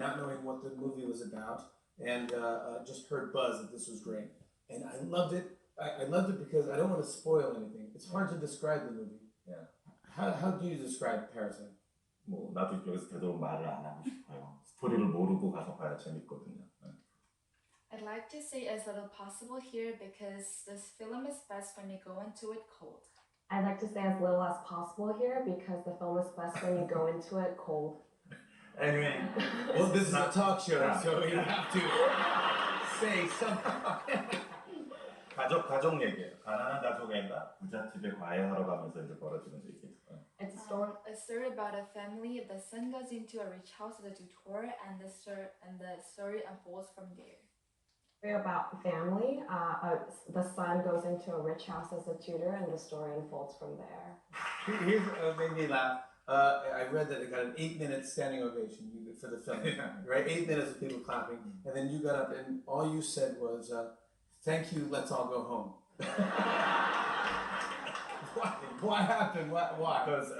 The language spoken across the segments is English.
not knowing what the movie was about, and just heard buzz that this was great. And I loved it. I loved it because I don't want to spoil anything. It's hard to describe the movie. Yeah. How do you describe Parasite? 뭐 나도 여기서 되도록 말을 안 하고 싶어요. 스토리를 모르고 가서 봐야 재밌거든요. I'd like to say as little possible here because this film is best when you go into it cold. I'd like to say as little as possible here because the film is best when you go into it cold. Anyway, Well, this is a talk show, so you have to say something. 가족 얘기예요. 가난한 가족애가 부잣집에 과외하러 가면서 이제 벌어지는 얘기. It's A story about a family. The son goes into a rich house as a tutor, and the story unfolds from there. about family. The son goes into a rich house as a tutor, and the story unfolds from there. Here's made me laugh. I read that it got an 8-minute standing ovation for the film, right? 8 minutes of people clapping, and then you got up and all you said was, "Thank you, let's all go home." What happened? Why? Because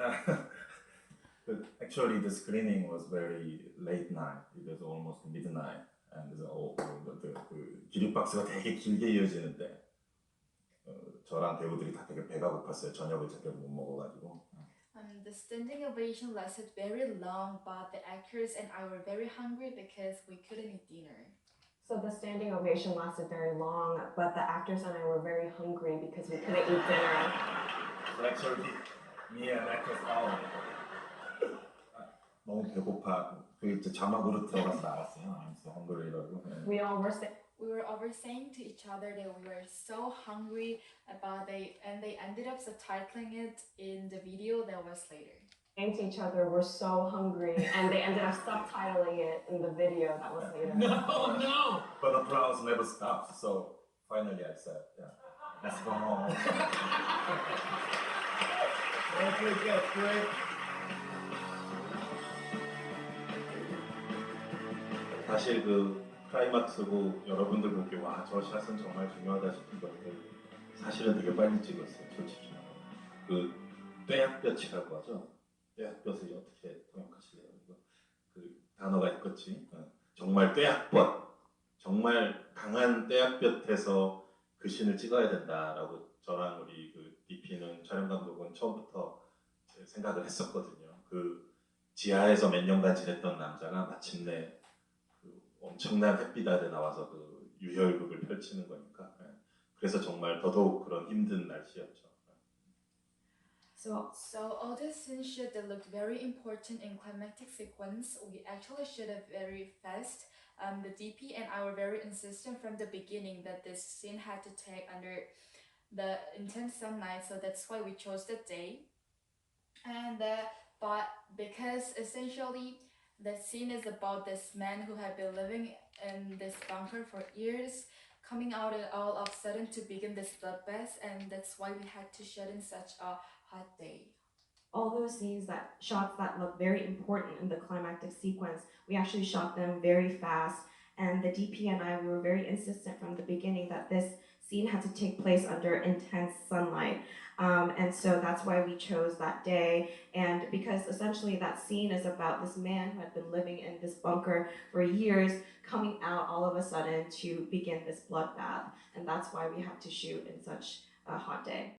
actually the screening was very late night. It was almost midnight, and 그 기립박수가 되게 길게 이어지는데 저랑 배우들이 다 되게 배가 고팠어요. 저녁을 제대로 못 먹어가지고. The standing ovation lasted very long, but the actors and I were very hungry because we couldn't eat dinner. So the standing ovation lasted very long, but the actors and I were very hungry because we couldn't eat dinner. So actually, me and actors all 너무 배고파. 그 이제 자막으로 들어가서 나왔어요. I'm so hungry라고. We We were saying to each other that we were so hungry and they ended up subtitling it in the video that was later. saying to each other, "We're so hungry," and they ended up subtitling it in the video that was later. No! But applause never stops. So finally, I said, "Yeah, let's go home." Okay, good, great. 사실 그 클라이막스고 여러분들 보기에 와, 저 샷은 정말 중요하다 싶은 것들 사실은 되게 빨리 찍었어요, 솔직히. 그 떼약볕이라고 하죠. 떼약볕을 어떻게 통역하실래요? 그 단어가 있겠지. 정말 떼약볕, 정말 강한 떼약볕에서 그 씬을 찍어야 된다라고 저랑 우리 그 DP는 촬영 감독은 처음부터 생각을 했었거든요. 그 지하에서 몇 년간 지냈던 남자가 마침내 엄청난 햇빛 아래 나와서 그 유혈극을 펼치는 거니까. 그래서 정말 더더욱 그런 힘든 날씨였죠. So all the scenes shoot that looked very important in climactic sequence, we actually shot it very fast. The DP and I were very insistent from the beginning that this scene had to take under the intense sunlight, so that's why we chose the day. And but because essentially the scene is about this man who had been living in this bunker for years, coming out all of a sudden to begin this bloodbath, and that's why we had to shoot in such a hot day. All those shots that look very important in the climactic sequence, we actually shot them very fast. And the DP and I, we were very insistent from the beginning that this scene had to take place under intense sunlight. And so that's why we chose that day. And because essentially that scene is about this man who had been living in this bunker for years, coming out all of a sudden to begin this bloodbath. And that's why we had to shoot in such a hot day.